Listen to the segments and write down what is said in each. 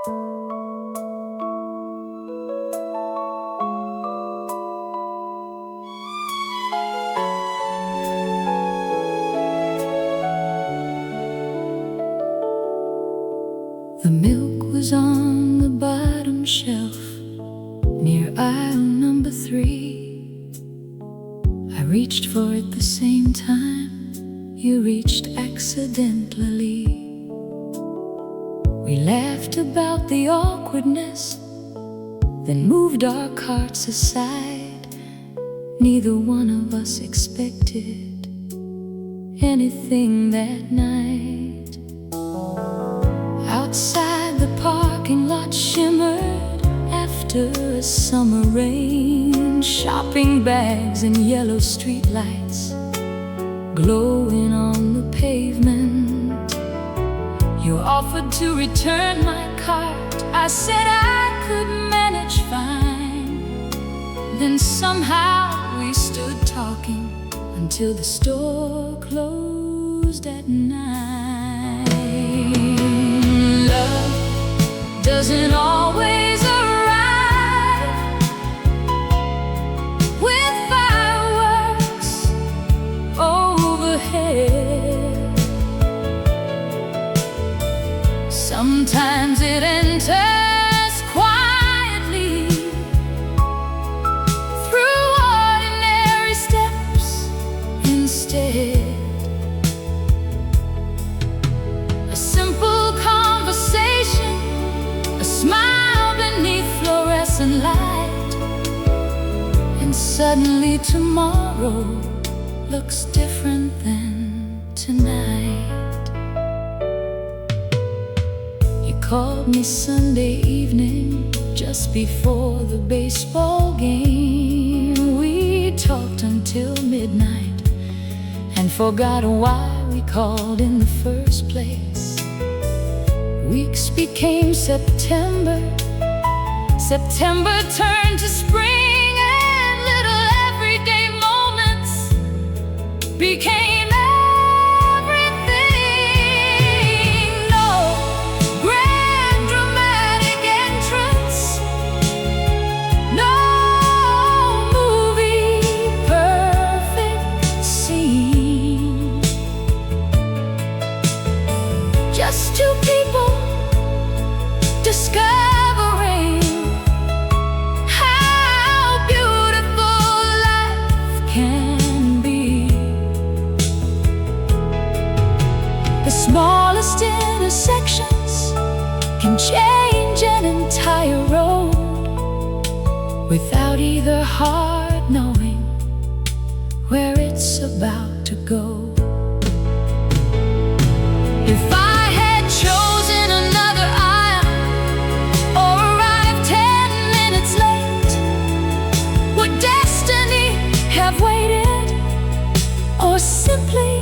The milk was on the bottom shelf near aisle number 3. I reached for it the same time you reached accidentally. We laughed about the awkwardness, then moved our carts aside. Neither one of us expected anything that night. Outside, the parking lot shimmered after a summer rain. Shopping bags and yellow streetlights glowing on the pavement. You offered to return my cart. I said I could manage fine. Then somehow we stood talking until the store closed at 9. Love doesn't always arrive with fireworks overhead. Sometimes it enters quietly through ordinary steps instead. A simple conversation, a smile beneath fluorescent light, and suddenly tomorrow looks different than tonight. You called me Sunday evening just before the baseball game. We talked until midnight and forgot why we called in the first place. Weeks became September, September turned to spring, and little everyday moments became everything. No grand dramatic entrance, no movie perfect scene. Just two people discovering how beautiful life can be. The smallest intersections can change an entire road without either heart knowing where it's about to go. If I had chosen another aisle or arrived 10 minutes late, would destiny have waited or simply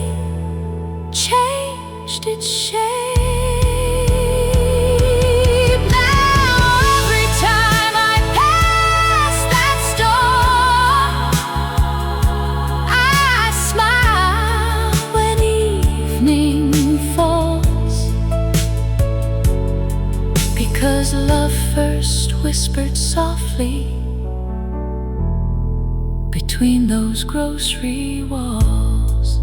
changed its shape? Now every time I pass that store, I smile when evening falls, because love first whispered softly between those grocery walls.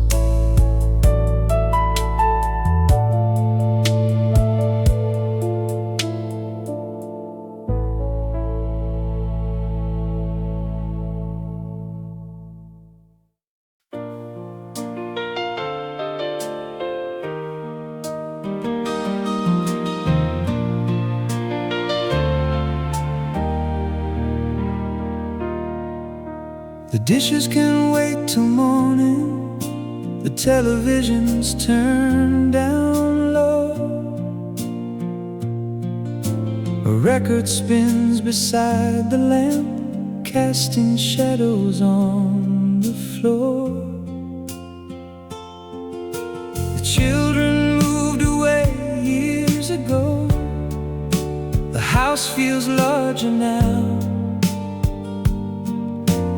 The dishes can wait till morning, the television's turned down low, a record spins beside the lamp, casting shadows on the floor. The children moved away years ago, the house feels larger now,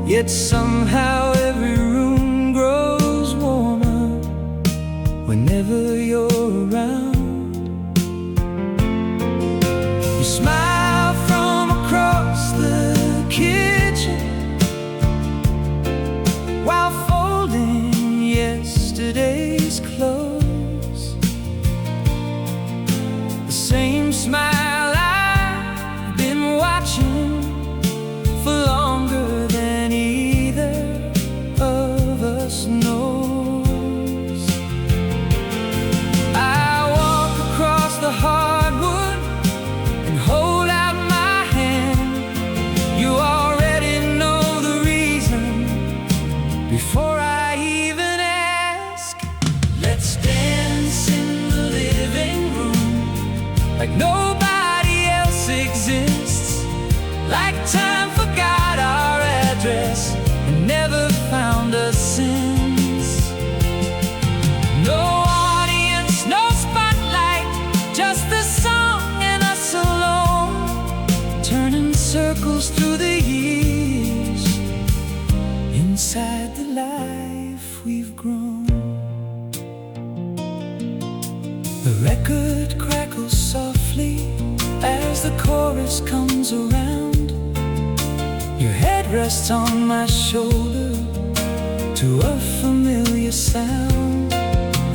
yet somehow every room grows warmer whenever you're around. smile I've been watching for longer than either of us knows. I walk across the hardwood and hold out my hand. You already know the reason before I even ask. Let's dance in the living room like nobody else exists, like time forgot our address and never found us since. No audience, no spotlight, just the song and us alone, turning circles through the years inside the life we've grown. The record crackles softly as the chorus comes around. Your head rests on my shoulder to a familiar sound.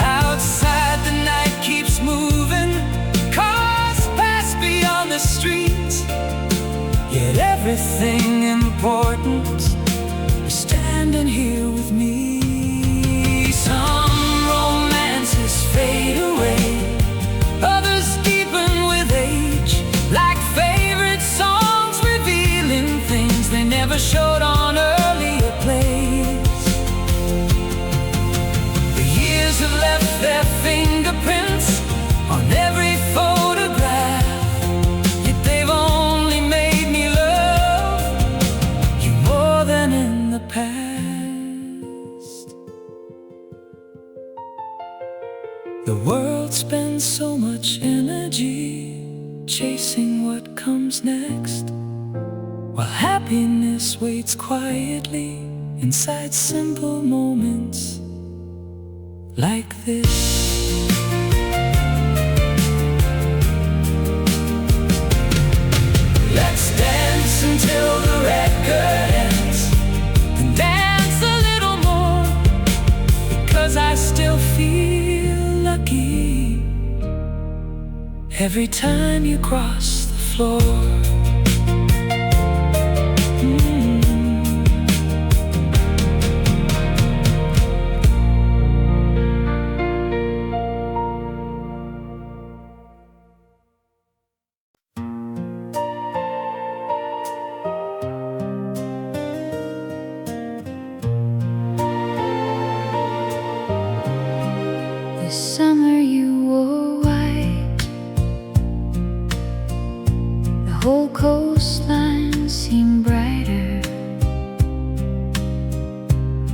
Outside the night keeps moving, cars pass beyond the streets, yet everything important is standing here with me. Some romances fade away, others deepen with age, like favorite songs revealing things they never showed on earlier plays. The years have left their fingerprints on every photograph, yet they've only made me love you more than in the past. The world spends so much energy chasing what comes next, while happiness waits quietly inside simple moments like this. Let's dance until the record ends, and dance a little more, because I still feel lucky every time you cross the floor. This summer you wore white, the whole coastline seemed brighter,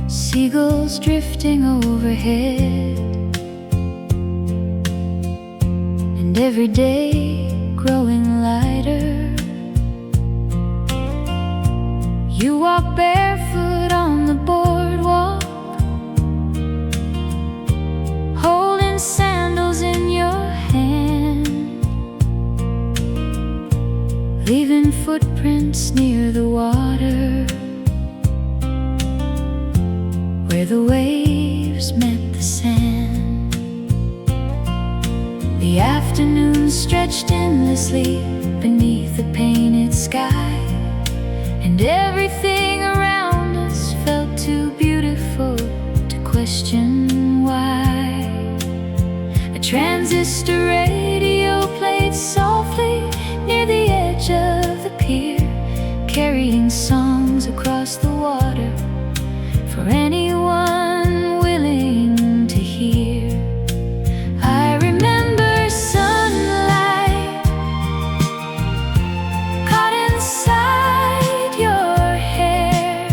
seagulls drifting overhead, and every day growing lighter. You walk barefoot on the boardwalk, holding sandals in your hand, leaving footprints near the water, where the waves met the sand. The afternoon stretched endlessly beneath the painted sky, and everything around us felt too beautiful to question why. A transistor radio played softly near the edge of the pier, carrying songs across the water for anyone willing to hear. I remember sunlight caught inside your hair,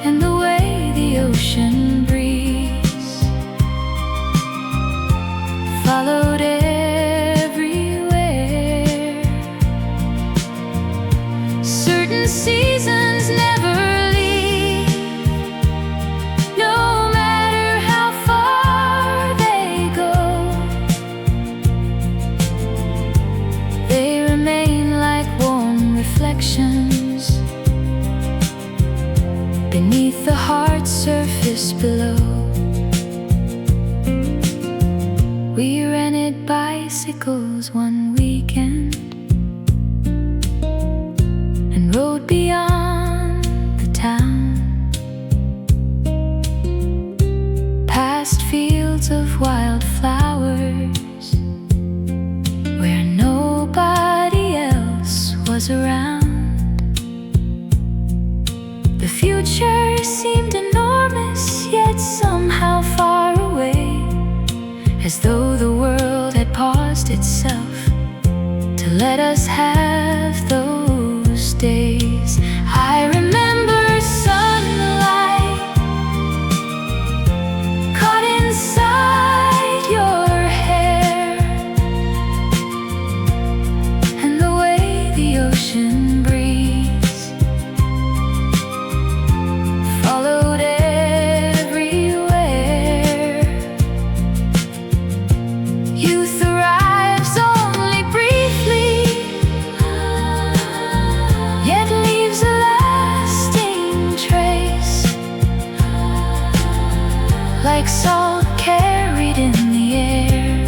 and the way the ocean breeze bicycles one weekend and rode beyond the town, past fields of wildflowers where nobody else was around. The future seemed enormous, yet somehow far away, as though the world had paused itself to let us have those days. I remember sunlight caught inside your hair, and the way the ocean breeze followed everywhere. Youth arrives only briefly, yet leaves a lasting trace, like salt carried in the air,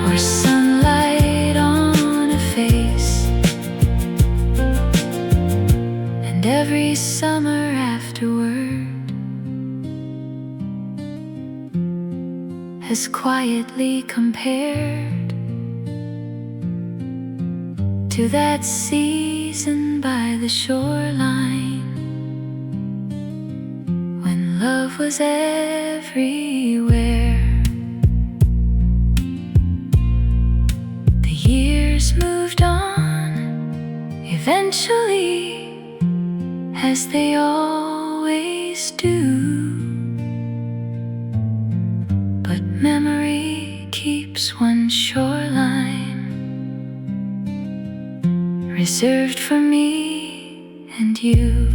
or sunlight on a face. And every summer afterward has quietly compared to that season by the shoreline, when love was everywhere. The years moved on, eventually, as they always do, but memory keeps one shoreline reserved for me and you.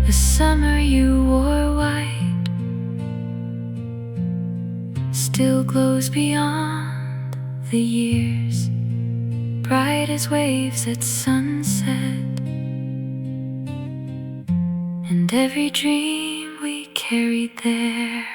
The summer you wore white still glows beyond the years, bright as waves at sunset, and every dream we carried there.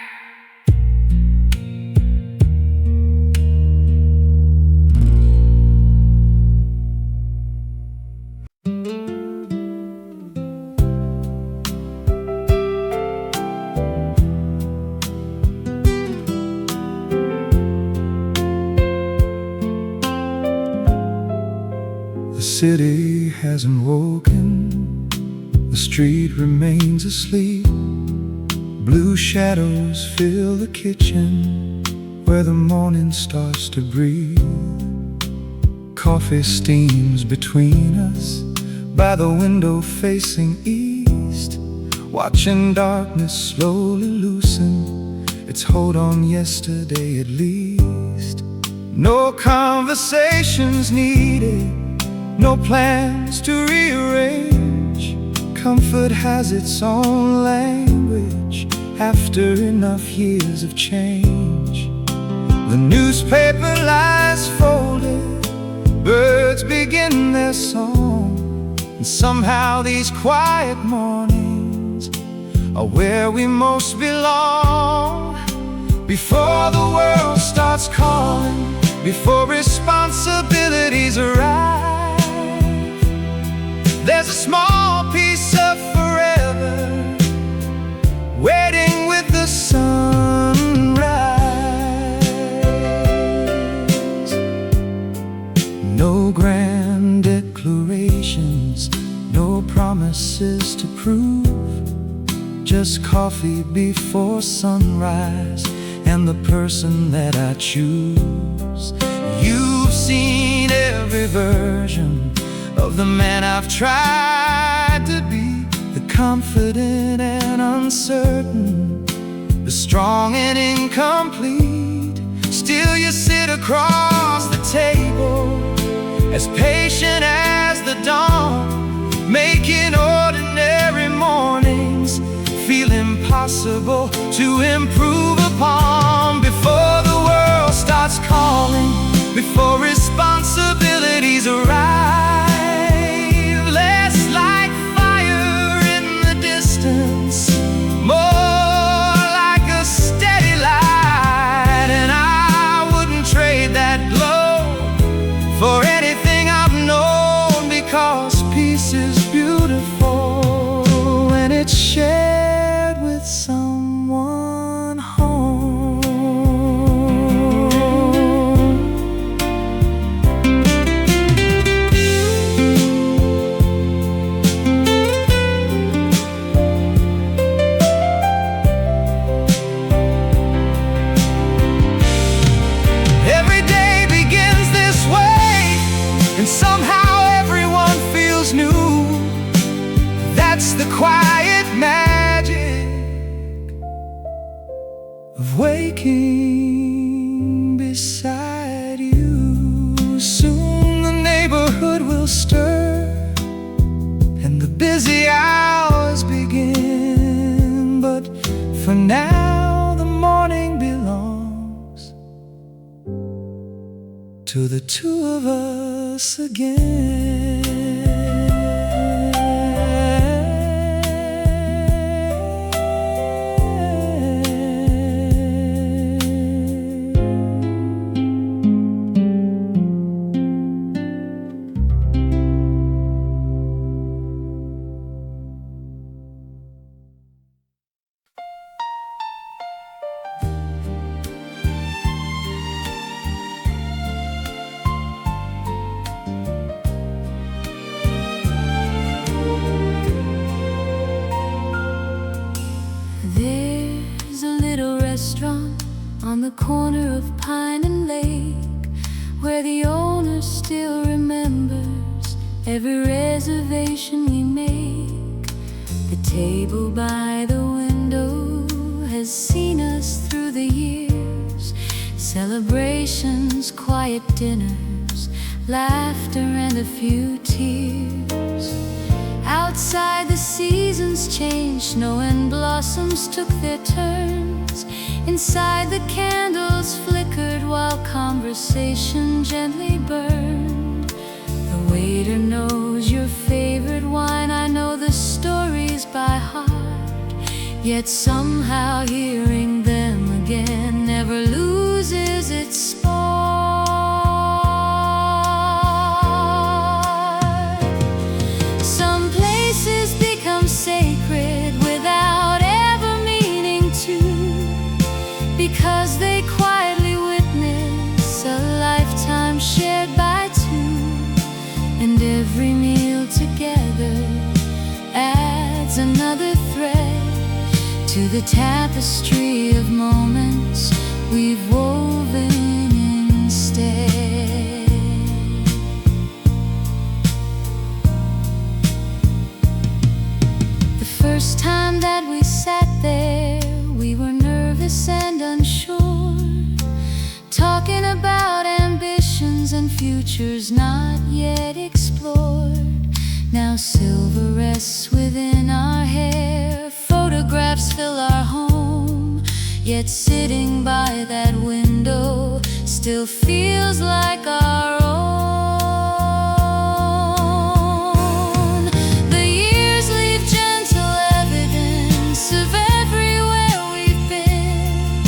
The city hasn't woken, the street remains asleep. Blue shadows fill the kitchen where the morning starts to breathe. Coffee steams between us by the window facing east, watching darkness slowly loosen its hold on yesterday at least. No conversations needed, no plans to rearrange. Comfort has its own language after enough years of change. The newspaper lies folded, birds begin their song, and somehow these quiet mornings are where we most belong. Before the world starts calling, before responsibilities arrive, there's a small piece of forever waiting with the sunrise. No grand declarations, no promises to prove, just coffee before sunrise and the person that I choose. You've seen every version of the man I've tried to be, the confident and uncertain, the strong and incomplete. Still you sit across the table, as patient as the dawn, making ordinary mornings feel impossible to improve upon. Before the world starts calling, before responsibilities arise, walking beside you. Soon the neighborhood will stir and the busy hours begin. But for now the morning belongs to the two of us again. There's a little restaurant on the corner of Pine and Lake, where the owner still remembers every reservation we make. The table by the window has seen us through the years. Celebrations, quiet dinners, laughter and a few tears. Outside the seasons changed, snow and blossoms took their turns. Inside the candles flickered while conversation gently burned. The waiter knows your favorite wine, I know the stories by heart. Yet somehow hearing them again never loses its spark. Some places become sacred without ever meaning to, because they quietly witness a lifetime shared by two. And every meal together adds another thread to the tapestry of moments we've woven instead. The first time that we sat there, we were nervous and unsure, talking about ambitions and futures not yet explored. Now silver rests within our hair, photographs fill our home, yet sitting by that window still feels like our own. The years leave gentle evidence of everywhere we've been,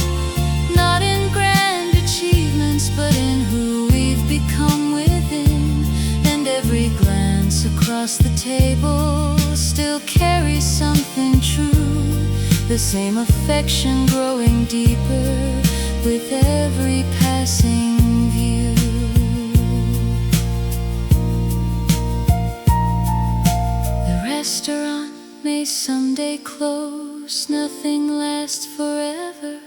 not in grand achievements but in who we've become within. And every glance across the table still carries something true, the same affection growing deeper with every passing view. The restaurant may someday close, nothing lasts forever,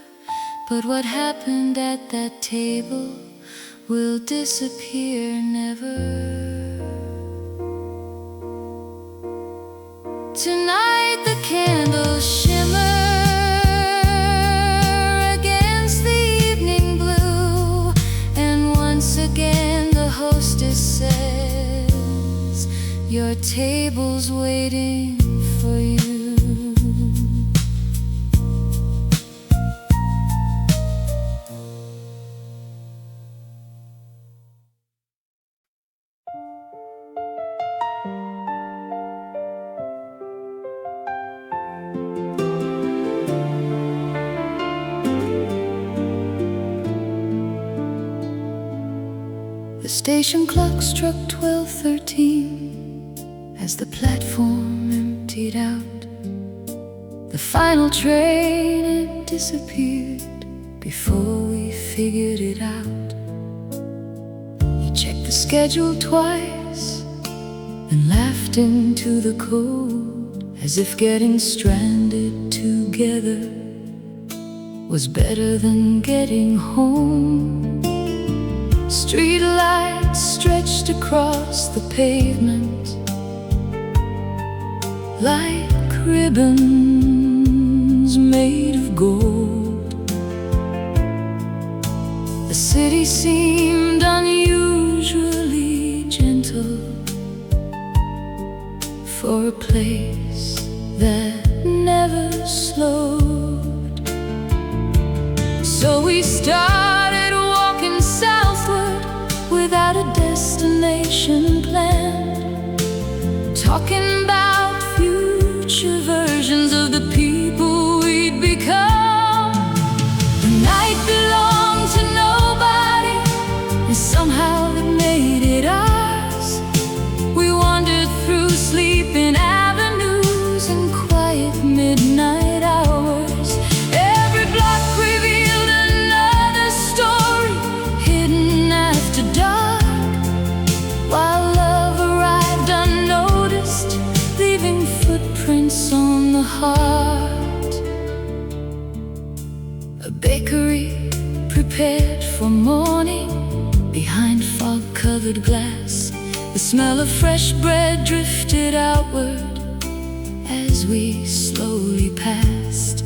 but what happened at that table will disappear never. Tonight the candles shimmer against the evening blue, and once again the hostess says, your table's waiting for you. The station clock struck 12:13 as the platform emptied out. The final train had disappeared before we figured it out. He checked the schedule twice and laughed into the cold, as if getting stranded together was better than getting home. Street lights stretched across the pavement like ribbons made of gold. city seemed unusually gentle for a place that never slowed. So we started walking southward without a destination planned, talking about future versions of the people we'd become. The night belonged to nobody, and somehow it made it ours. We wandered through sleeping avenues and quiet midnight hours. Every block revealed another story hidden after dark, while love arrived unnoticed, leaving footprints on the heart. A bakery prepared for morning behind fog-covered glass. The smell of fresh bread drifted outward as we slowly passed.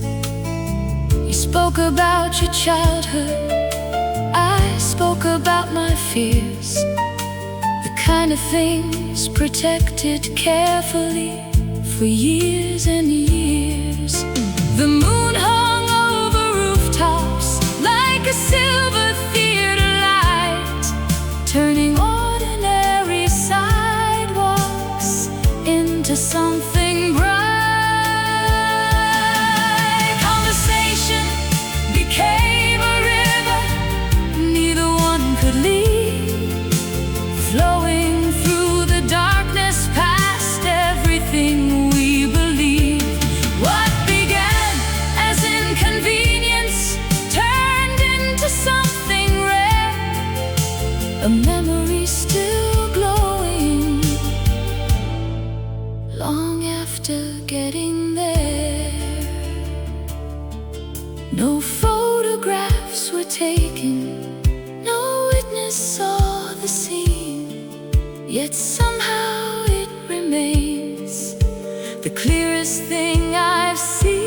You spoke about your childhood, I spoke about my fears, the kind of things protected carefully for years and years. The moon hung over rooftops like a silver theater light, turning ordinary sidewalks into something bright. Conversation became a river neither one could lead, flowing through the darkness past everything we believed. What began as inconvenience turned into something rare, a memory still glowing long after getting there. No photographs were taken, no witness saw the scene, yet somehow it remains the clearest thing I've seen.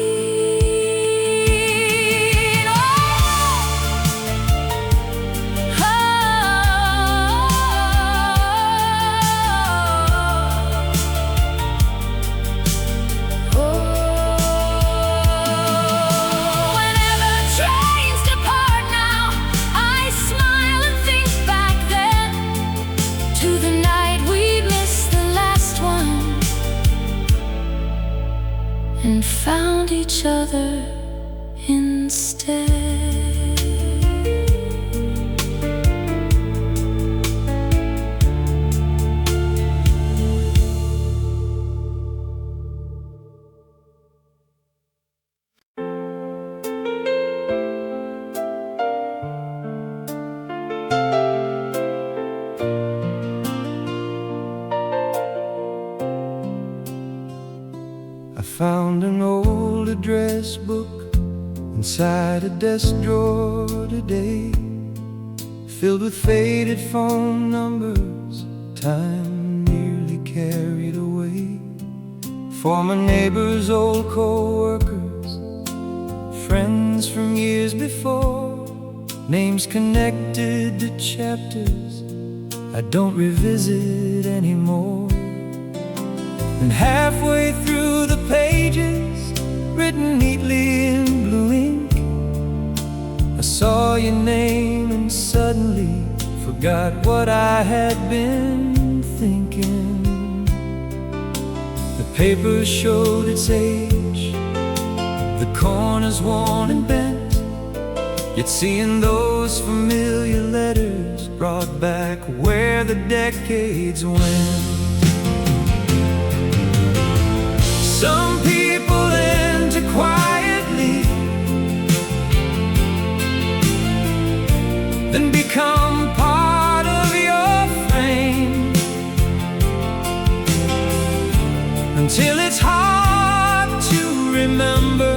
Whenever trains depart now, I smile and think back then to the night we missed the last one and found each other instead. I found an old address book inside a desk drawer today, filled with faded phone numbers time nearly carried away. Former neighbors, old co-workers, friends from years before, names connected to chapters I don't revisit anymore. And halfway through the pages, written neatly in blue ink, I saw your name and suddenly forgot what I had been thinking. The paper showed its age, the corners worn and bent, yet seeing those familiar letters brought back where the decades went. Some people enter quietly, then become part of your frame, until it's hard to remember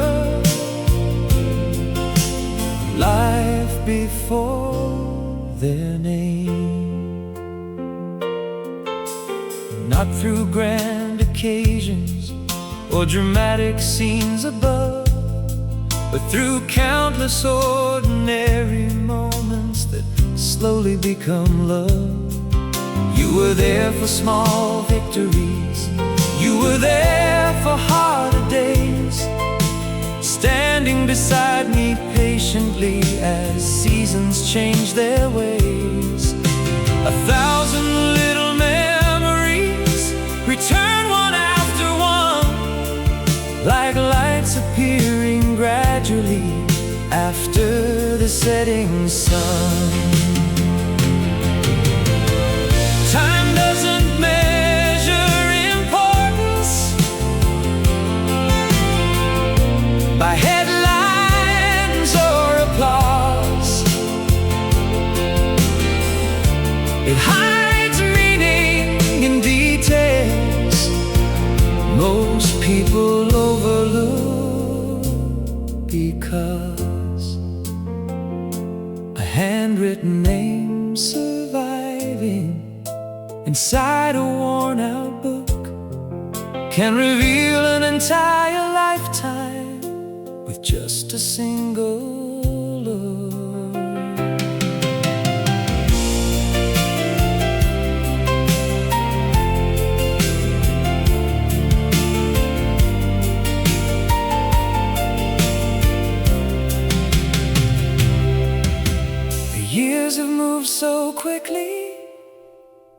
life before their name. Not through grand occasions or dramatic scenes above, but through countless ordinary moments that slowly become love. You were there for small victories, you were there for harder days, standing beside me patiently as seasons change their ways. 1,000 little memories return one after one, like lights appearing gradually after the setting sun. Time doesn't measure importance by headlines or applause. It hides meaning in details most people overlook, because a handwritten name surviving inside a worn-out book can reveal an entire lifetime with just a single look. The years have moved so quickly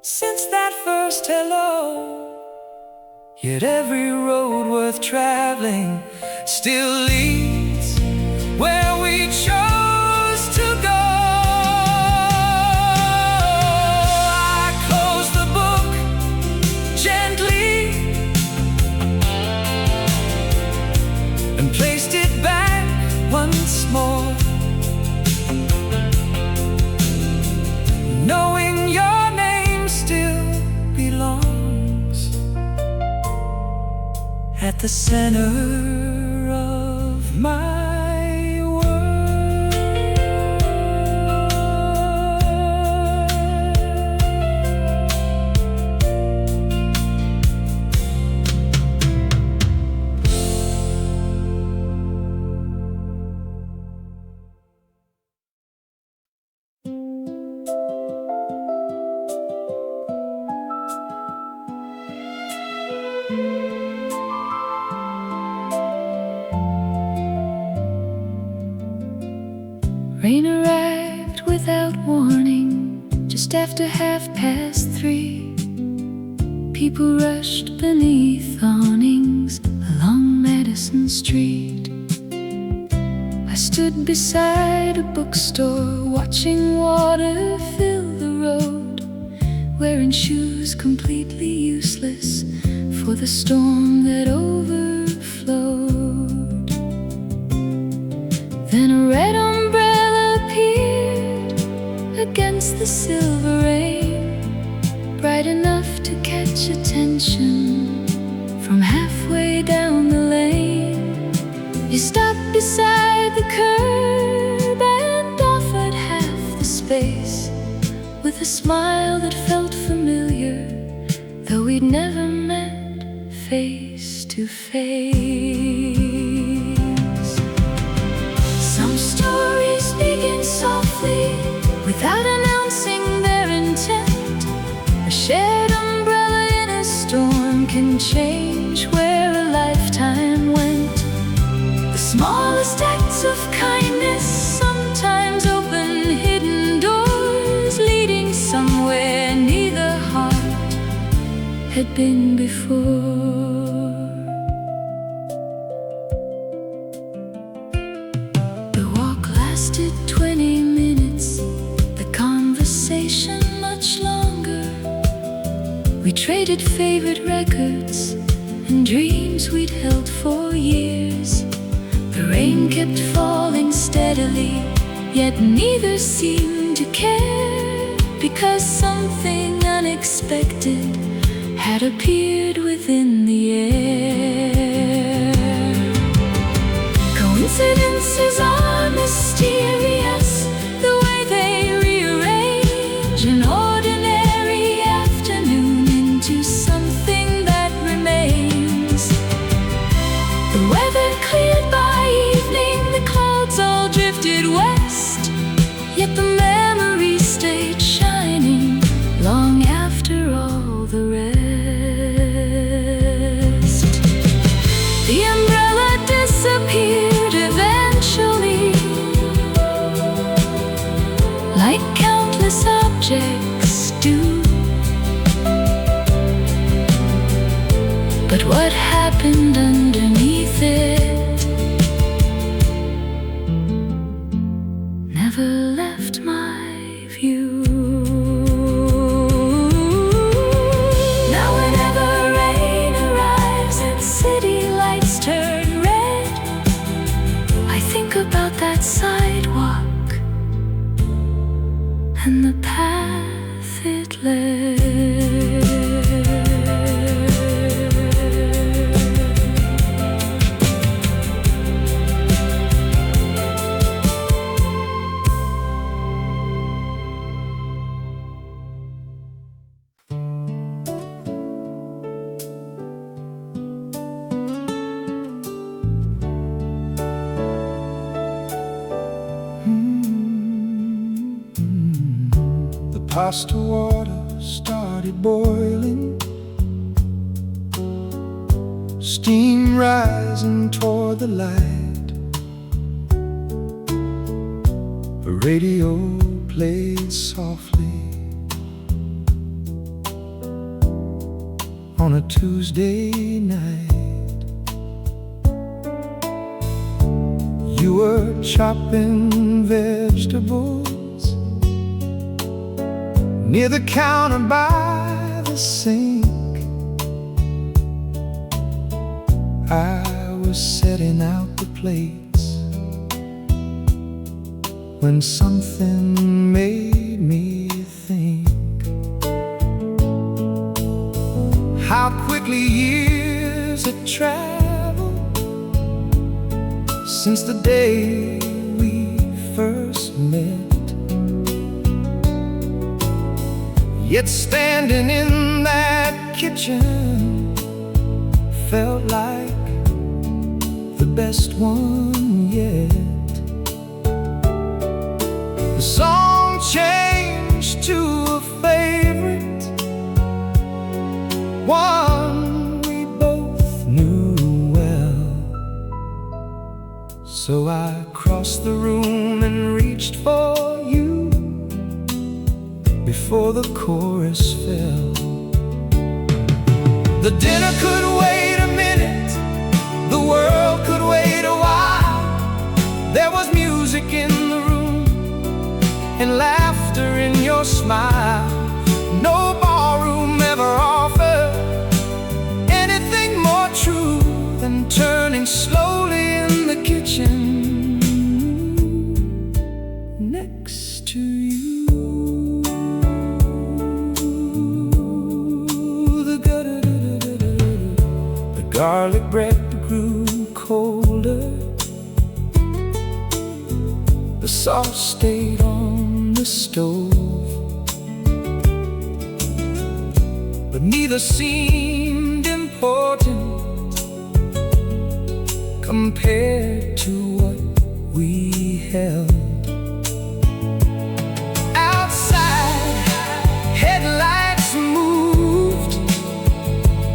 since that first hello, yet every road worth traveling still leads where we chose to go. I closed the book gently and placed it back once more, knowing your name still belongs at the center of my world. Rain arrived without warning, just after 3:30. People rushed beneath awnings along Madison Street. I stood beside a bookstore, watching water fill the road, wearing shoes completely useless for the storm that overflowed. Then a red umbrella appeared against the silver rain, bright enough to catch attention from halfway down the lane. You stopped beside the curb and offered half the space, with a smile that felt familiar, though we'd never met face to face. Some stories begin softly, without announcing their intent. A shared umbrella in a storm can change where a lifetime went. The smallest acts of kindness sometimes open hidden doors, leading somewhere neither heart had been before. The walk lasted 20 minutes, the conversation much longer. We traded favorite records and dreams we'd held for years. The rain kept falling steadily, yet neither seemed to care, because something unexpected had appeared within the air. Coincidences are mysterious, the way they rearrange an ordinary afternoon into something that remains. The weather cleared by evening, the clouds all drifted west, yet the memories but what happened underneath it never left my view. Now whenever rain arrives and city lights turn red, I think about that sidewalk and the path it led. Pasta water started boiling, steam rising toward the light. A radio played softly on a Tuesday night. You were chopping vegetables near the counter by the sink. I was setting out the plates when something made me think how quickly years had traveled since the day we first met. Yet standing in that kitchen felt like the best one yet. The song changed to a favorite, one we both knew well. So I crossed the room and reached for you before the chorus fell. The dinner could wait a minute, the world could wait a while. There was music in the room and laughter in your smile. No ballroom ever offered anything more true than turning slowly in the kitchen next to you. Garlic bread grew colder, the sauce stayed on the stove, but neither seemed important compared to what we held. Outside, headlights moved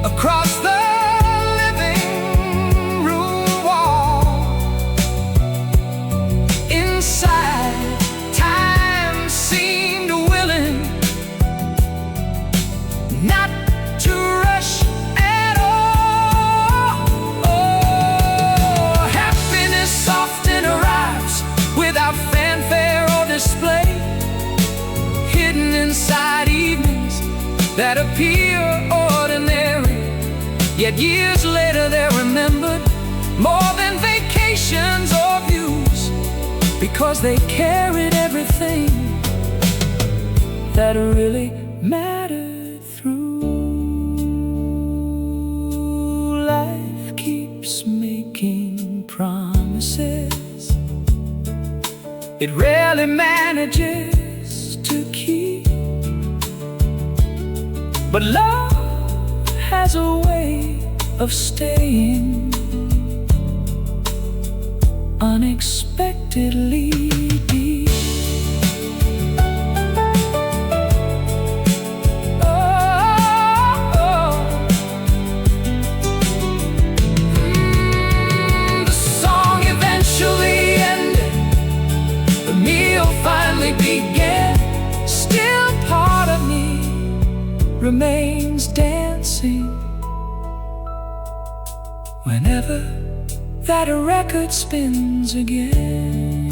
across the that appear ordinary, yet years later they're remembered more than vacations or views, because they carried everything that really mattered through. Life keeps making promises it rarely manages to keep, but love has a way of staying unexpectedly deep. The song eventually ended, the meal finally began. Still part of me remains dancing whenever that record spins again.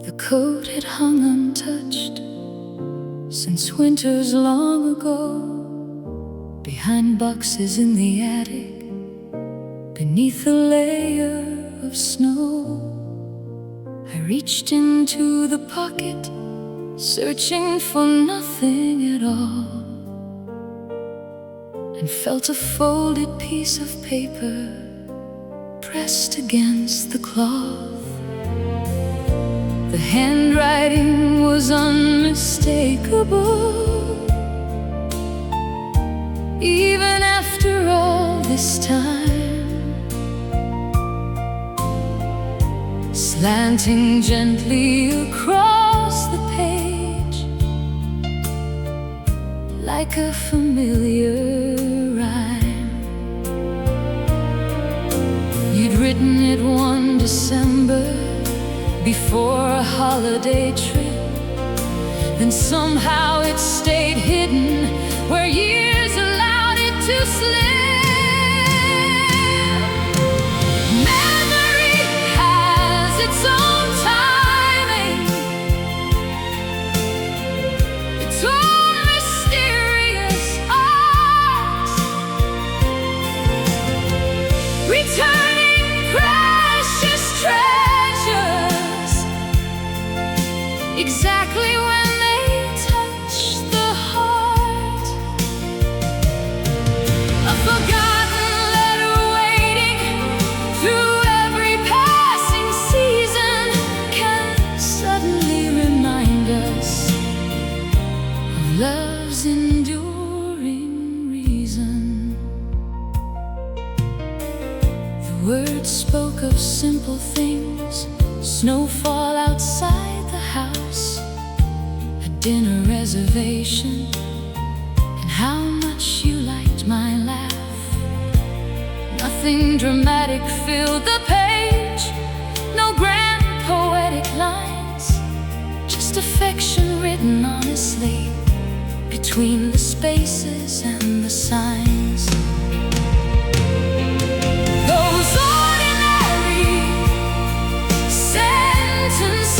The coat had hung untouched since winters long ago, behind boxes in the attic, beneath a layer of snow. I reached into the pocket, searching for nothing at all, and felt a folded piece of paper pressed against the cloth. The handwriting was unmistakable, even after all this time. Slanting gently across the page, like a familiar rhyme. You'd written it one December, before a holiday trip, then somehow it stayed hidden where years allowed it to slip. Memory has its own timing, its own mysterious art, returning precious treasures exactly when they touch the heart. A forgotten letter waiting through every passing season can suddenly remind us of love's enduring reason. The words spoke of simple things: snowfall outside the house, a dinner reservation, and how much you liked my laugh. Nothing dramatic filled the page, no grand poetic lines, just affection written honestly between the spaces and the signs. Those ordinary sentences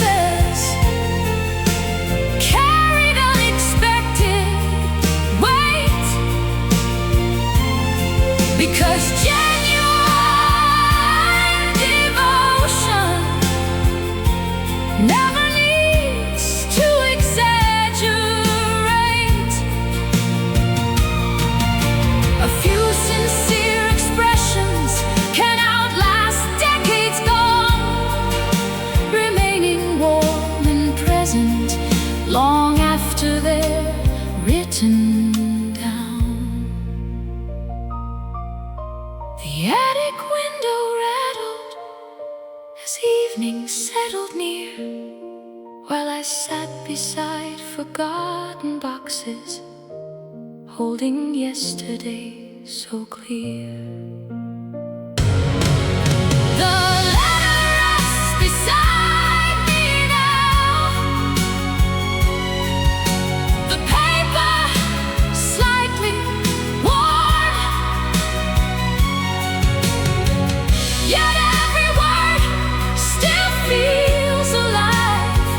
carried unexpected weight, because genuine devotion never needs to exaggerate. A few sincere expressions can outlast decades gone, remaining warm and present long after they're written down. The attic window rattled as evening settled near, while I sat beside forgotten boxes, holding yesterday so clear. The letter rests beside me now, the paper slightly worn, yet every word still feels alive,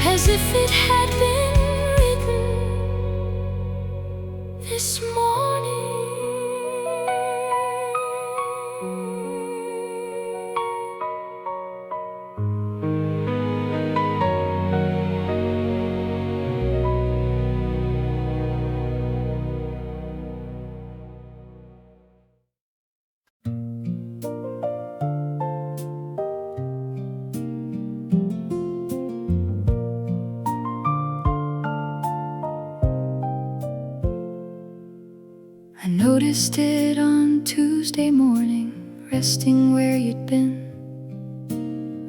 as if it had been written this morning. I noticed it on Tuesday morning, resting where you'd been.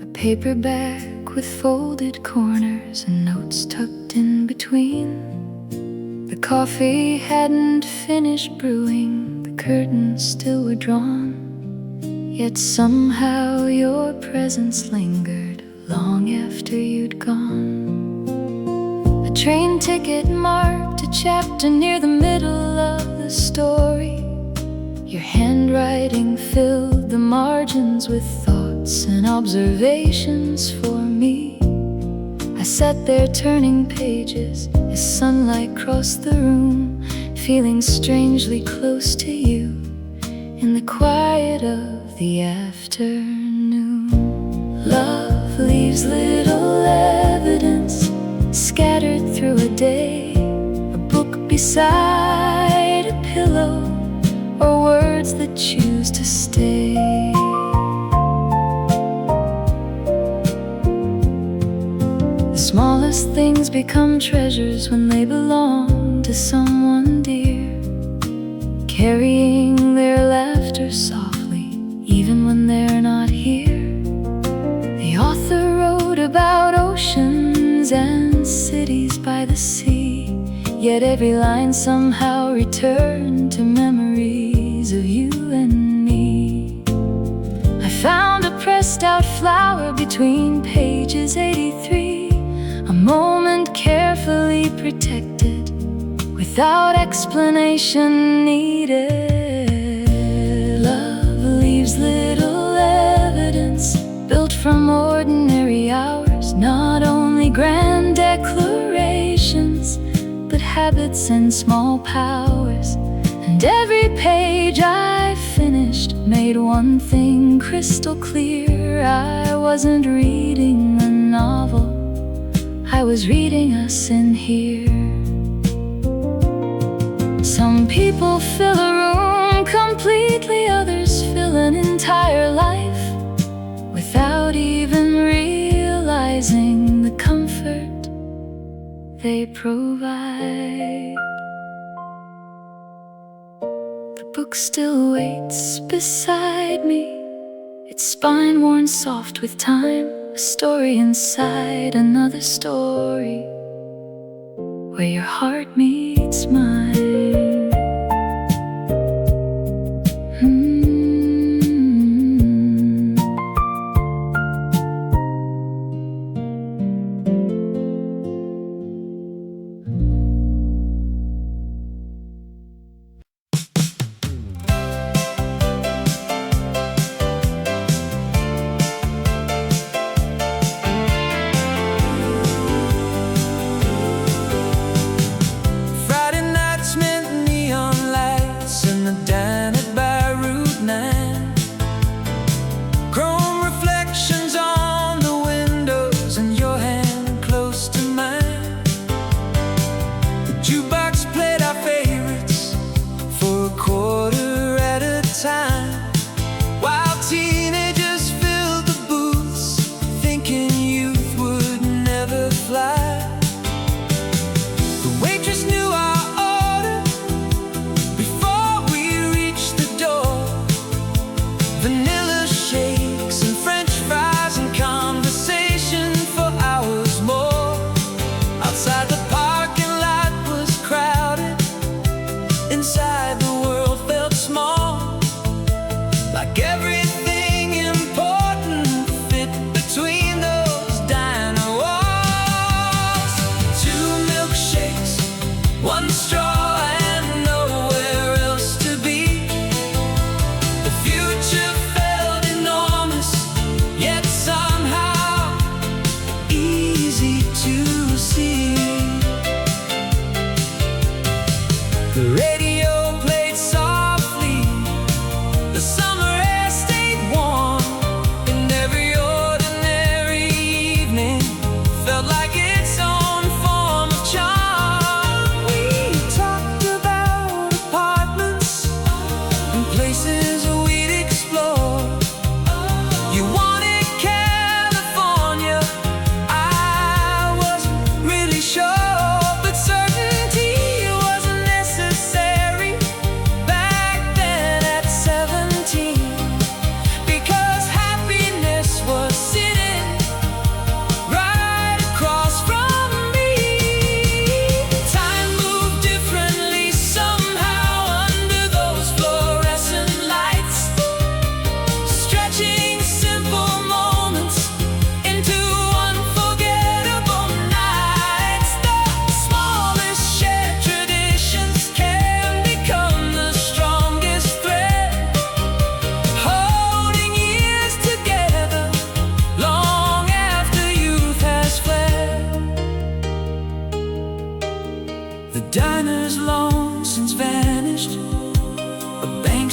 A paperback with folded corners and notes tucked in between. The coffee hadn't finished brewing, the curtains still were drawn. Yet somehow your presence lingered long after you'd gone. A train ticket marked a chapter near the middle of the story. Your handwriting filled the margins with thoughts and observations for me. I sat there turning pages as sunlight crossed the room, feeling strangely close to you in the quiet of the afternoon. Love leaves little evidence scattered through a day, a book beside a pillow, or words that choose to stay. The smallest things become treasures when they belong to someone dear, carrying their laughter softly even when they're not here. The author wrote about oceans and cities by the sea, yet every line somehow returned to memories of you and me. I found a pressed out flower between pages 83, a moment carefully protected, without explanation needed. Love leaves little evidence built from ordinary hours, not only grand declarations, but habits and small powers. And every page I finished made one thing crystal clear: I wasn't reading a novel, I was reading us in here. Some people fill a room completely, others fill an entire life without even realizing the comfort they provide. The book still waits beside me, its spine worn soft with time, a story inside another story, where your heart meets mine.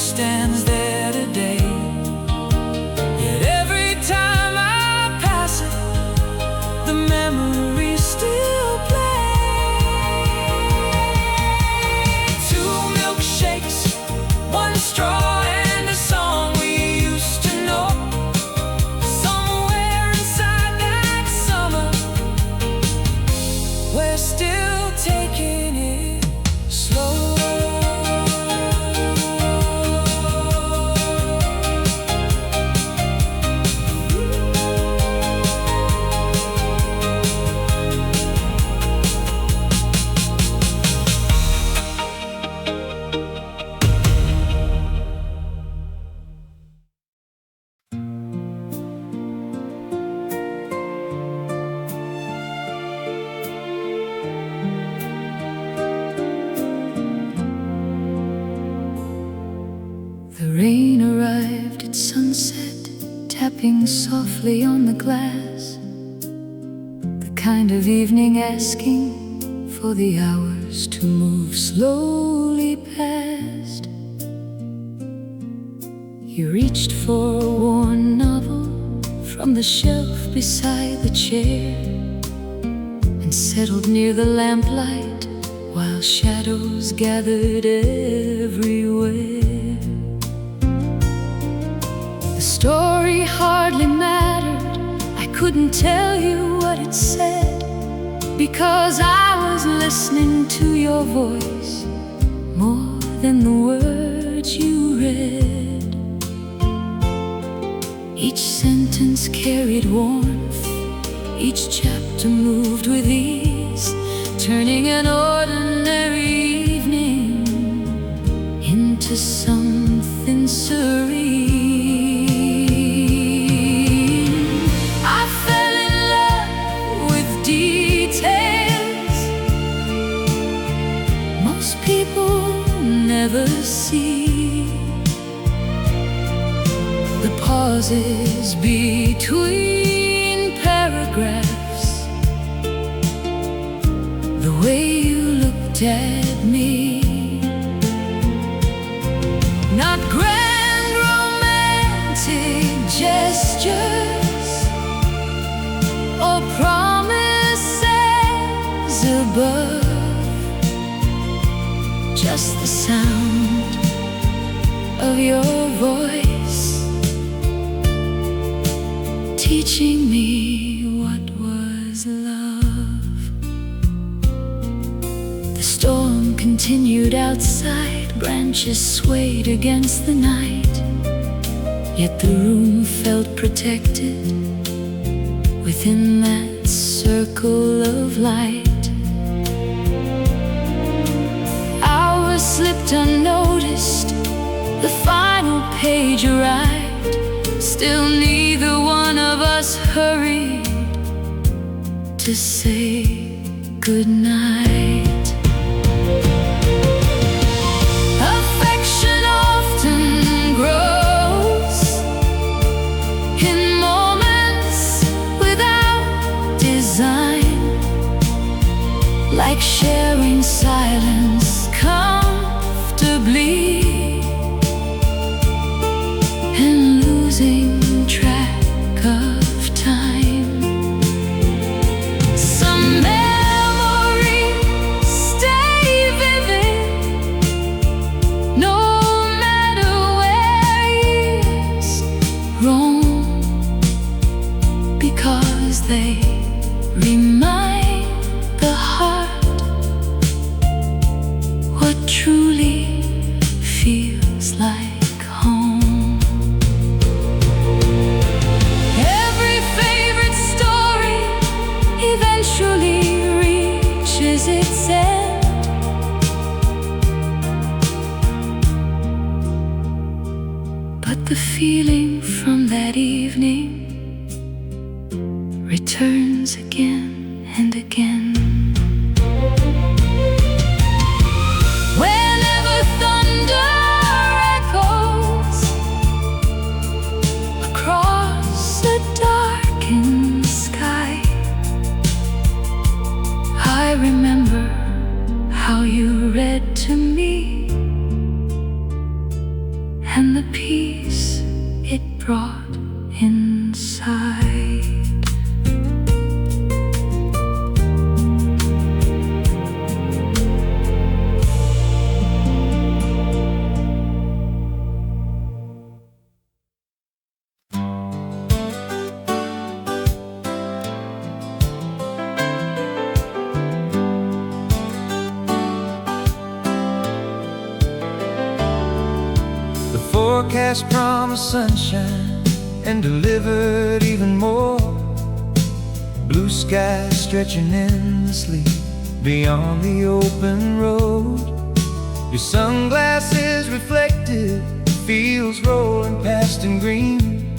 stands there today. Yet every time I pass it, the memories still play. 2 milkshakes, 1 straw, and a song we used to know. Somewhere inside that summer, we're still taking it slow. The rain arrived at sunset, tapping softly on the glass. The kind of evening asking for the hours to move slowly past. You reached for a worn novel from the shelf beside the chair and settled near the lamplight while shadows gathered everywhere. The story hardly mattered, I couldn't tell you what it said, because I was listening to your voice more than the words you read. Each sentence carried warmth, each chapter moved with ease, turning an ordinary evening into something serene. I fell in love with details most people never see. The pauses between paragraphs, the way you looked at me. Not grand romantic gestures or promises above, just the sound of your voice teaching me what was love. The storm continued outside, branches swayed against the night, yet the room felt protected within that circle of light. Hours slipped unnoticed, the final page arrived. Still neither one of us hurried to say goodnight. Affection often grows in moments without design, like sharing silence comfortably and losing track of time. Some memories stay vivid, no matter where years roam, because they remind the heart what truly feels like home. Every favorite story eventually reaches its end, but the feeling from that evening returns again and again. Whenever thunder echoes across a darkened sky, I remember how you read to me and the peace it brought inside. Forecast promised sunshine and delivered even more. Blue skies stretching endlessly beyond the open road. Your sunglasses reflected fields rolling past in green,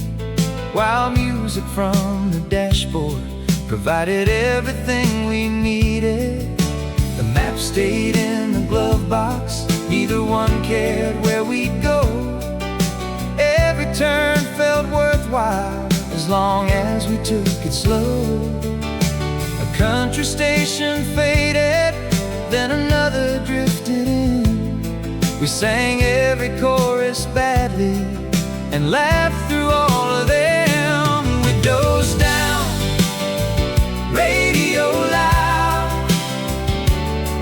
while music from the dashboard provided everything we needed. The map stayed in the glove box, neither one cared where we'd go. Every turn felt worthwhile as long as we took it slow. A country station faded, then another drifted in. We sang every chorus badly and laughed through all of them. We dozed down, radio loud,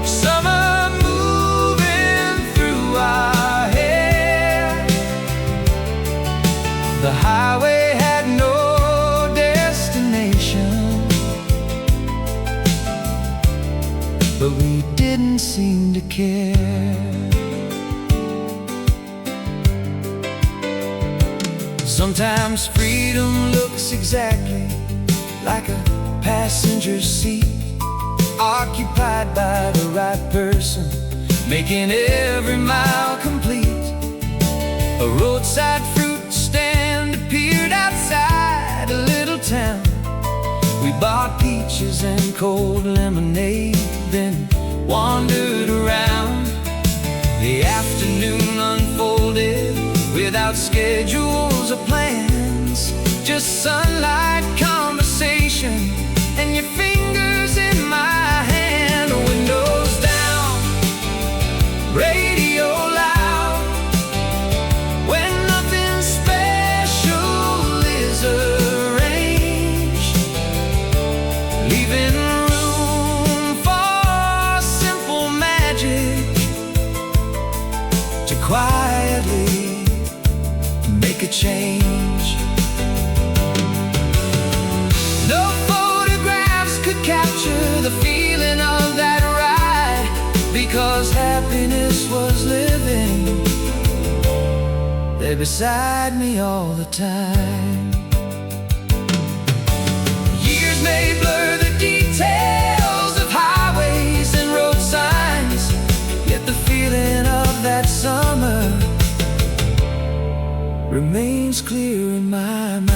summer moving through our hair. The highway had no destination, but we didn't seem to care. Sometimes freedom looks exactly like a passenger seat, occupied by the right person, making every mile complete. A roadside fruit stand appeared outside a little town. We bought peaches and cold lemonade, then wandered around. The afternoon unfolded without schedules or plans, just sunlight, conversation, and your fingers in my hand. Windows down, radio loud, when nothing special is arranged, leaving room for simple magic to quietly make a change. No photographs could capture the feeling of that ride, because happiness was living there beside me all the time. Years may blur the details of highways and road signs, yet the feeling of that summer remains clear in my mind.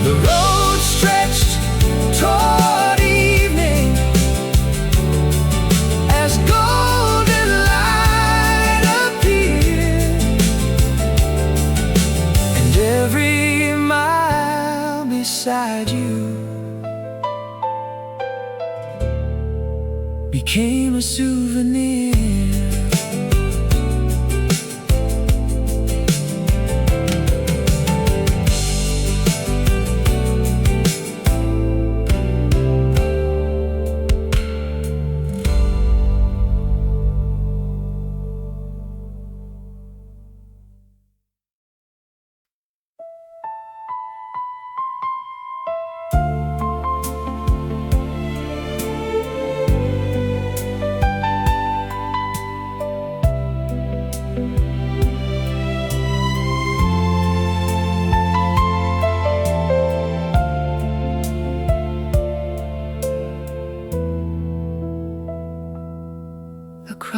The road stretched toward evening as golden light appeared, and every mile beside you became a souvenir.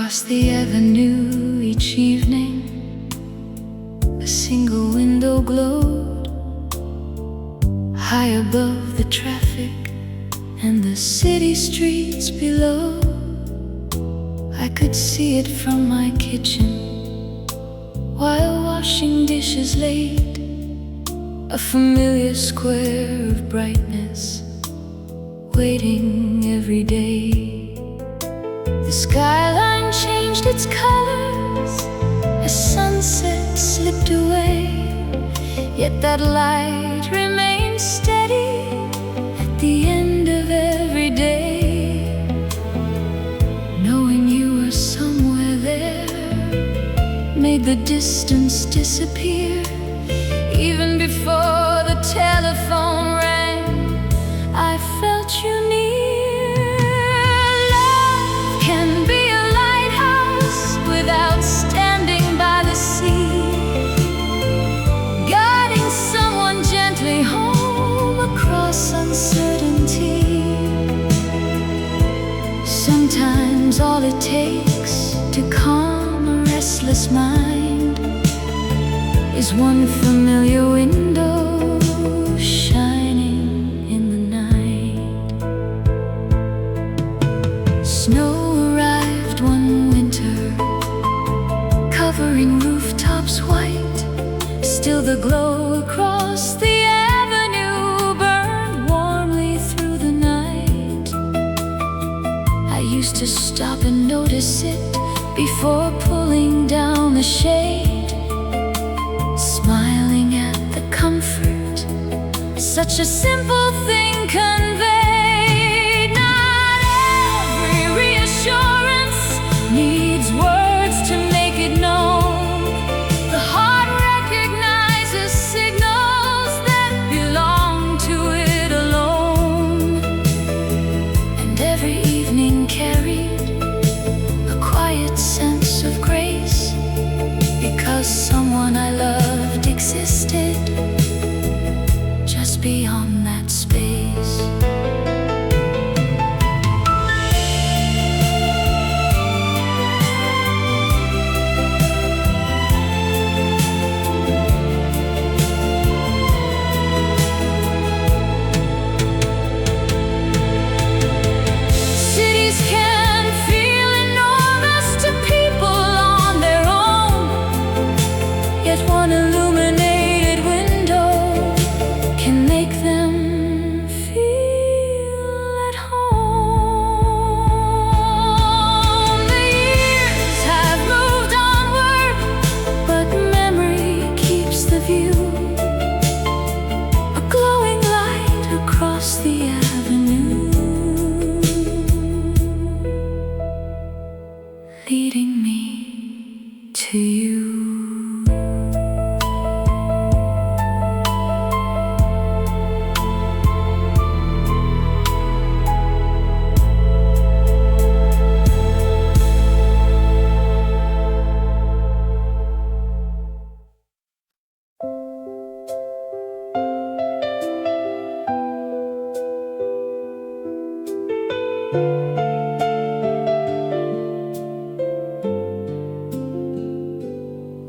Across the avenue each evening, a single window glowed, high above the traffic and the city streets below. I could see it from my kitchen while washing dishes late, a familiar square of brightness waiting every day. The skyline changed its colors as sunset slipped away, yet that light remained steady at the end of every day. Knowing you were somewhere there made the distance disappear. Even before the telephone rang, I felt you near. Without standing by the sea, guiding someone gently home across uncertainty. Sometimes all it takes to calm a restless mind is one familiar window shining in the night. Snow arrived one winter, covering rooftops white. Still the glow across the avenue burned warmly through the night. I used to stop and notice it before pulling down the shade, smiling at the comfort such a simple thing conveyed. Not every reassurance needs words to make it known. The heart recognizes signals that belong to it alone. And every evening carried a quiet sense of grace, because someone I loved existed just beyond that space. One illuminated window can make them feel at home. The years have moved onward, but memory keeps the view, a glowing light across the avenue, leading me to you.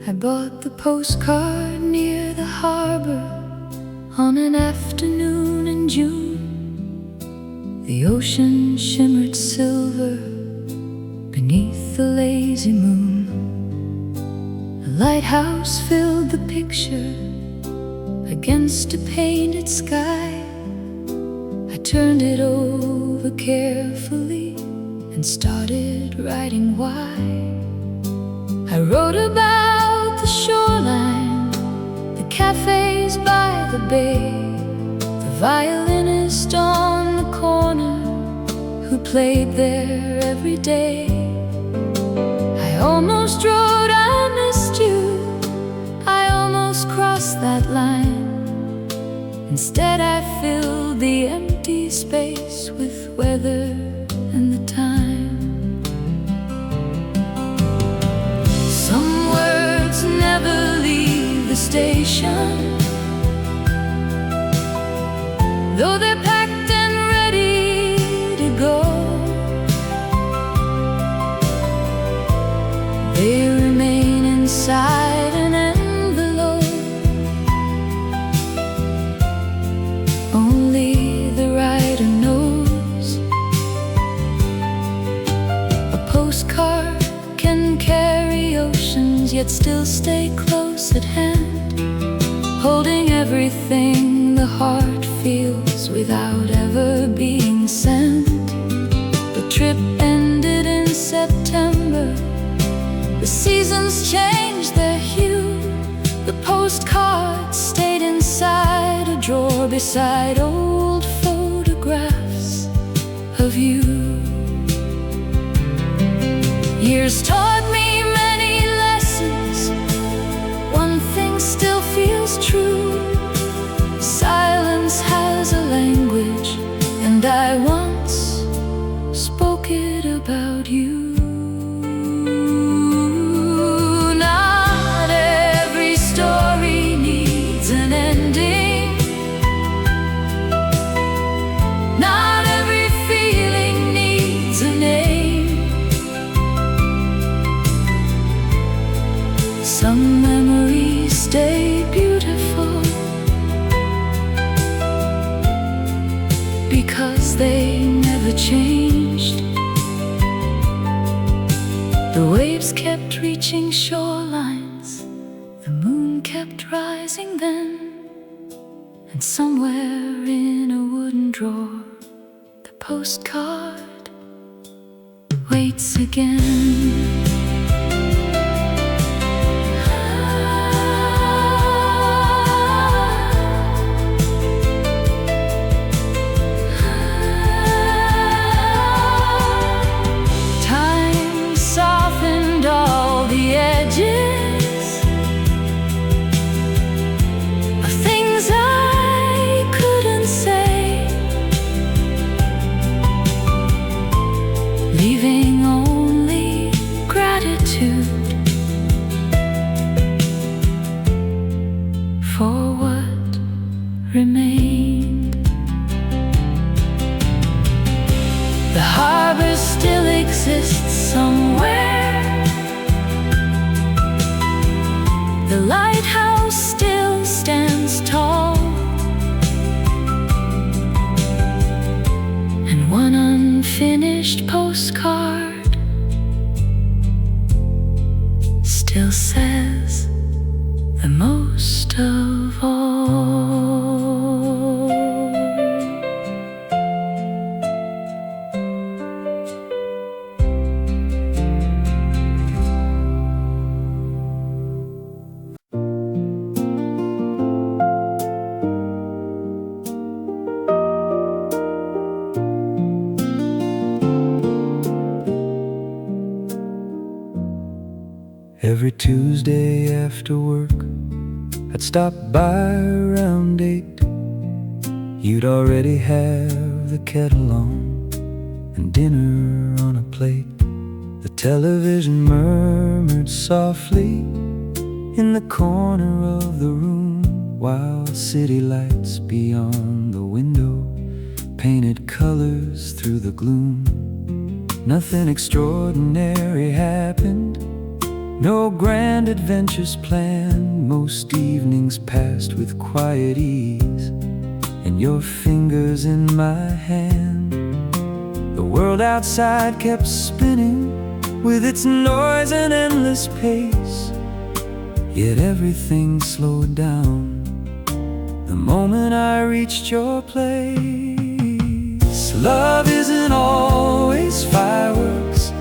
I bought the postcard near the harbor on an afternoon in June. The ocean shimmered silver beneath the lazy moon. A lighthouse filled the picture against a painted sky. I turned it over carefully and started writing why. I wrote about the shoreline, the cafes by the bay, the violinist on the corner who played there every day. I almost wrote I missed you, I almost crossed that line. Instead I filled the empty space with weather and the time. Some words never leave the station, though they're packed and ready to go. yet still stay close at hand, holding everything the heart feels without ever being sent. The trip ended in September. The seasons changed their hue. The postcards stayed inside a drawer beside old photographs of you. Years taught me many lessons. One thing still feels true: silence has a language, and I once spoke it about you. Not every story needs an ending. Not every feeling needs a name. Some memories stay beautiful because they never changed. The waves kept reaching shorelines, the moon kept rising then, and somewhere in a wooden drawer, the postcard waits again. Leaving only gratitude for what remained. The harbor still exists somewhere. The lighthouse still stands tall, and one unfinished postcard still says the most of all. Every Tuesday after work, I'd stop by around 8. You'd already have the kettle on and dinner on a plate. The television murmured softly in the corner of the room, while city lights beyond the window painted colors through the gloom. Nothing extraordinary happened, no grand adventures planned. Most evenings passed with quiet ease, and your fingers in my hand. The world outside kept spinning with its noise and endless pace, yet everything slowed down the moment I reached your place. Love isn't always fireworks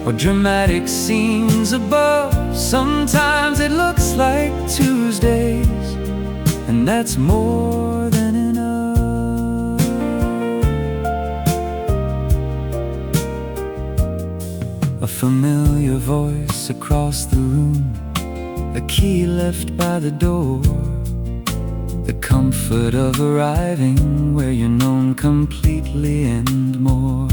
or dramatic scenes above. Sometimes it looks like Tuesdays, and that's more than enough. A familiar voice across the room, a key left by the door, the comfort of arriving where you're known completely and more.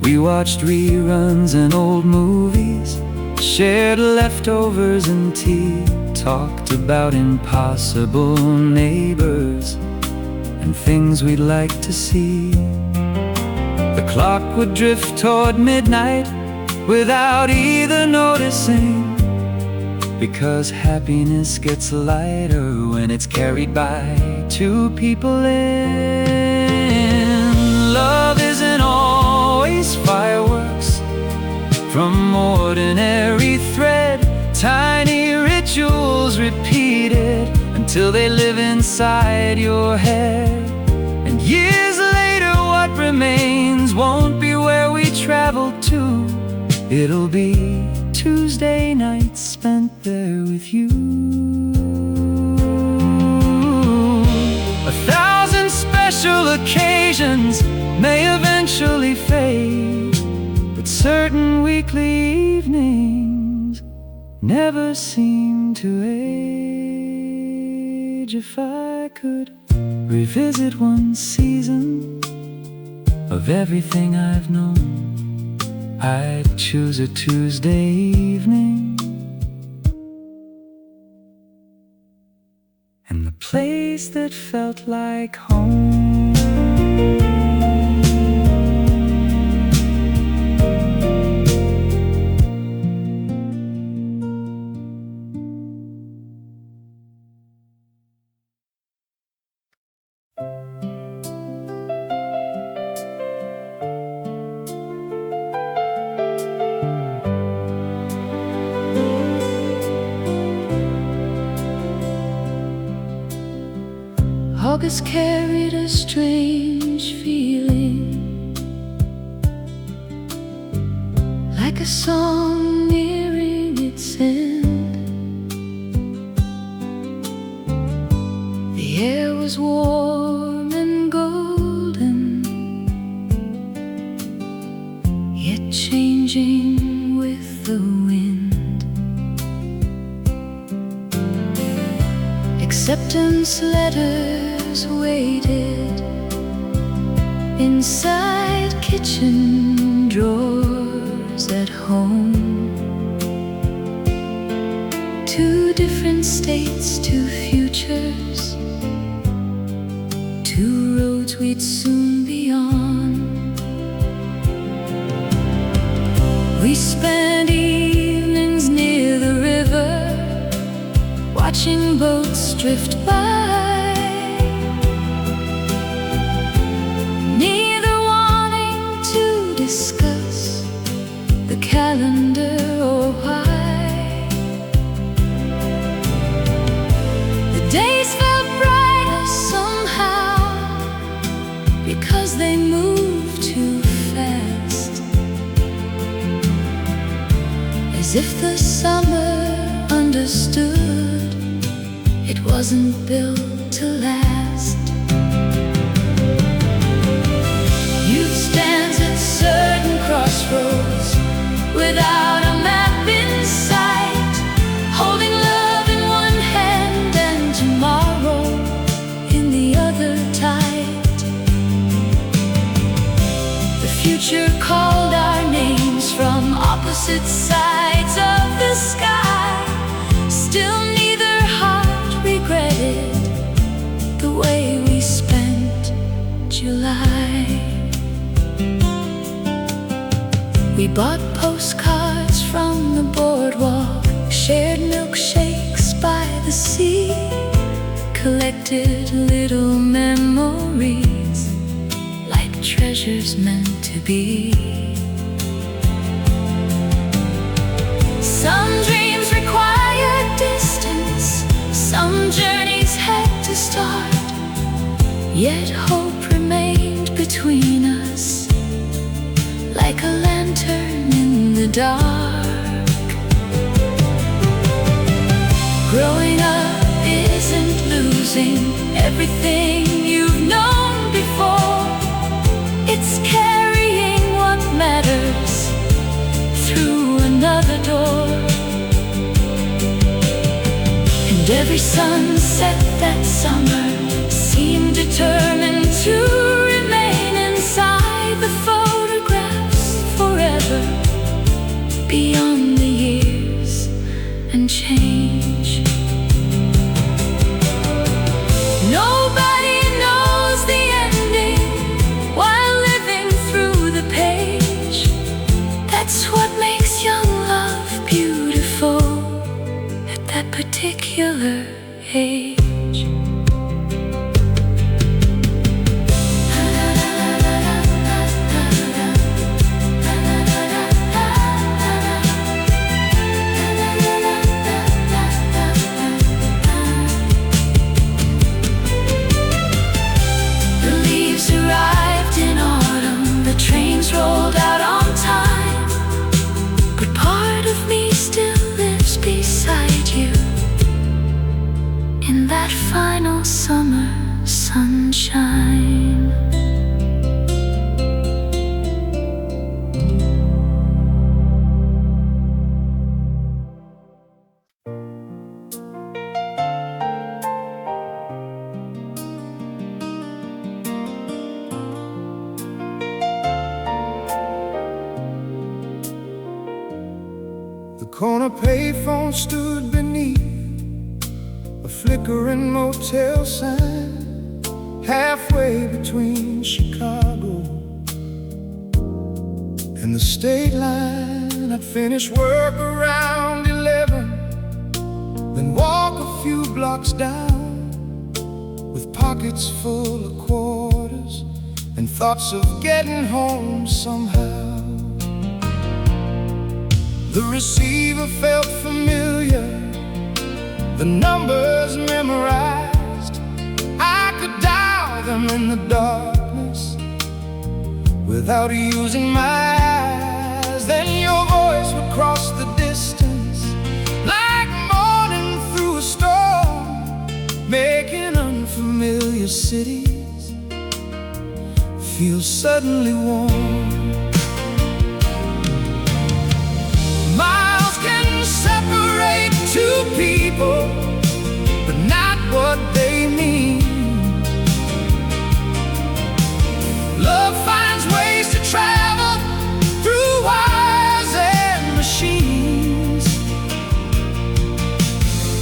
We watched reruns and old movies, shared leftovers and tea, talked about impossible neighbors and things we'd like to see. The clock would drift toward midnight without either noticing, because happiness gets lighter when it's carried by two people in. Love isn't always fireworks from ordinary thread. tiny rituals repeated until they live inside your head. And years later what remains won't be where we traveled to. It'll be Tuesday nights spent there with you. 1,000 special occasions may eventually fade, but certain weekly evenings never seem to age. If I could revisit one season of everything I've known, I'd choose a Tuesday evening and the place that felt like home. August carried a strange feeling, like a song nearing its end. The air was warm and golden, yet changing with the wind. Acceptance letters waited inside kitchen drawers at home. 2 different states, 2 futures, 2 roads we'd soon be on. We spent evenings near the river, watching boats drift by. Discuss the calendar or why the days felt brighter somehow, because they moved too fast, as if the summer understood it wasn't built to last. Youth stands at certain crossroads without a map in sight, holding love in one hand and tomorrow in the other tight. The future called our names from opposite sides of the sky. Still neither heart regretted the way we spent July. We bought postcards from the boardwalk, shared milkshakes by the sea, collected little memories like treasures meant to be. Some dreams required distance, some journeys had to start, yet hope remained between us, like a lantern in the dark. Growing up isn't losing everything you've known before. It's carrying what matters through another door. And every sunset that summer seemed determined to remain inside the photographs forever, beyond the years and change. Nobody knows the ending while living through the page. That's what makes young love beautiful at that particular age. corner payphone stood beneath a flickering motel sign, halfway between Chicago and the state line. I'd finish work around 11, then walk a few blocks down with pockets full of quarters and thoughts of getting home somehow. The receiver felt familiar, the numbers memorized. I could dial them in the darkness without using my eyes. Then your voice would cross the distance like morning through a storm, making unfamiliar cities feel suddenly warm. Miles can separate two people, but not what they mean. Love finds ways to travel through wires and machines.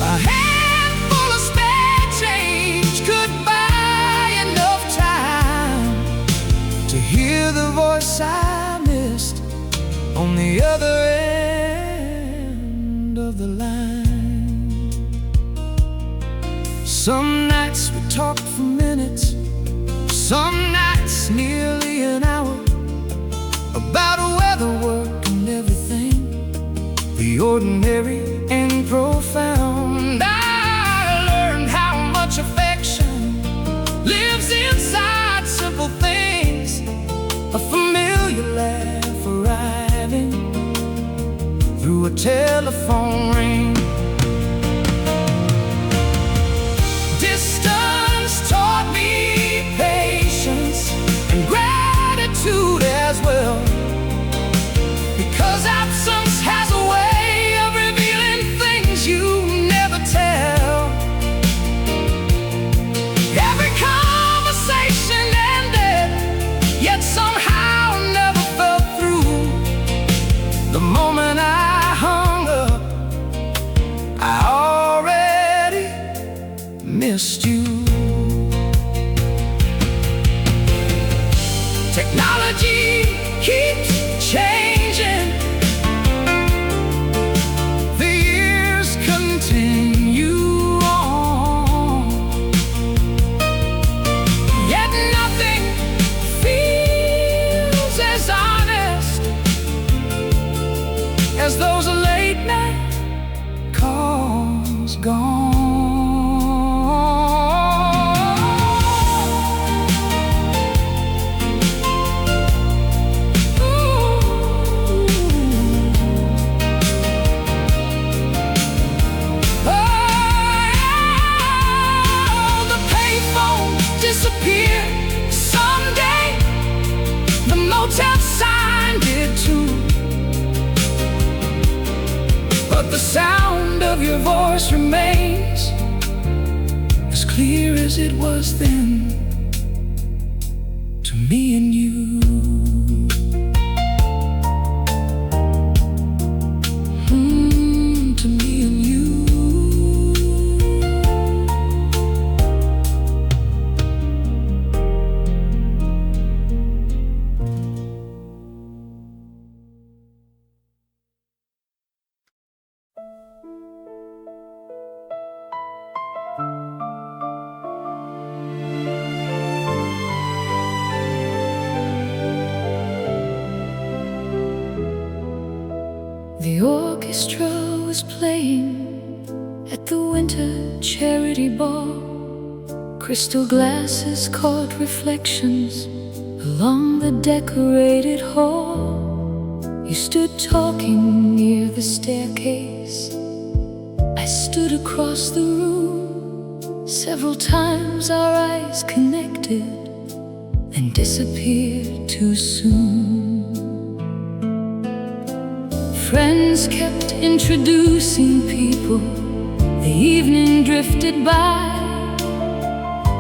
A handful of spare change could buy enough time to hear the voice I missed on the other end of the line. Some nights we talked for minutes, some nights nearly an hour, about weather, work and everything, the ordinary and profound. I learned how much affection lives inside simple things, a familiar laugh arriving through a telephone ring. Distance taught me patience and gratitude as well, because absence has a way of revealing things you never tell. Every conversation ended, yet somehow never fell through. The moment I hung up, I already missed you. Technology keeps changing, the years continue on, yet nothing feels as honest as those late night calls gone. Someday the motel sign did too, but the sound of your voice remains as clear as it was then, to me and you. To me and you. The orchestra was playing at the winter charity ball. Crystal glasses caught reflections along the decorated hall. You stood talking near the staircase, I stood across the room. Several times our eyes connected, then disappeared too soon. Friends kept introducing people, the evening drifted by.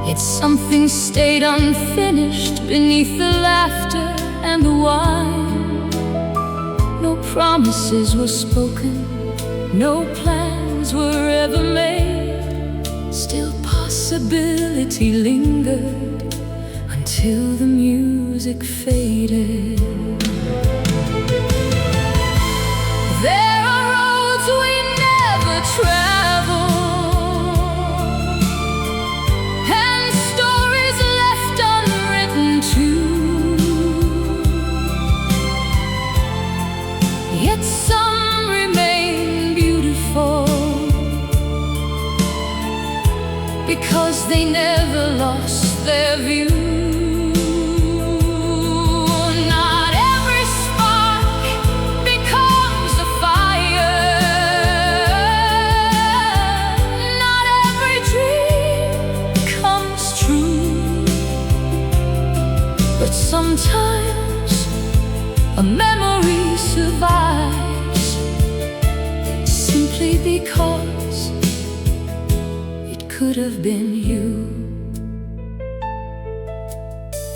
Yet something stayed unfinished beneath the laughter and the wine. No promises were spoken, No plans were ever made, still possibility lingered until the music faded. There are roads we never traveled, and stories left unwritten too. Yet some remain beautiful because they never lost their view. Not every spark becomes a fire, not every dream comes true, but sometimes a memory survives simply because it could have been you.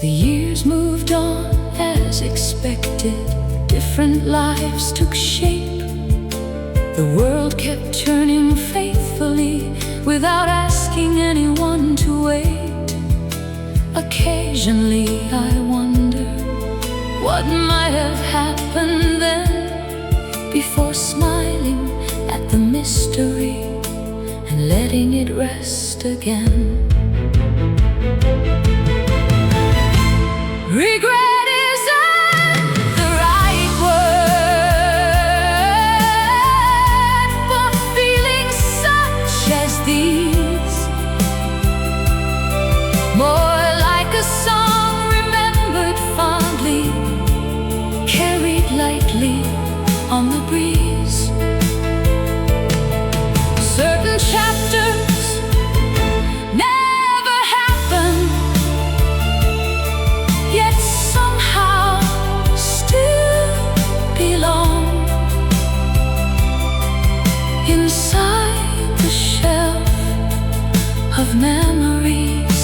The years moved on as expected, different lives took shape. The world kept turning faithfully without asking anyone to wait. Occasionally I wonder what might have happened then, before smiling at the mystery and letting it rest again. Regret isn't the right word for feelings such as these, more like a song remembered fondly, carried lightly on the breeze. Certain chapters never happen, yet somehow still belong inside the shelf of memories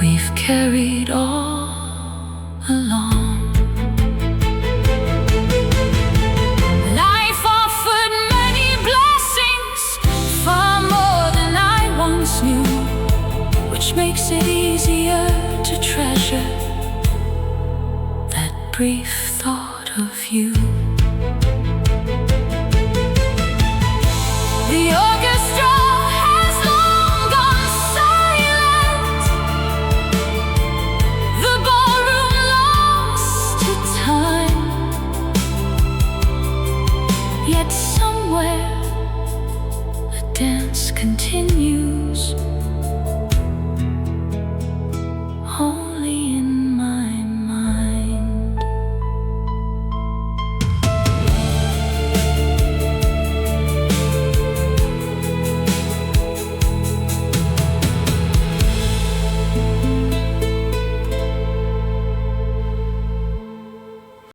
we've carried all along. Life offered many blessings, far more than I once knew, which makes it easier to treasure that brief thought of you. The orchestra has long gone silent, the ballroom lost to time, yet somewhere a dance continues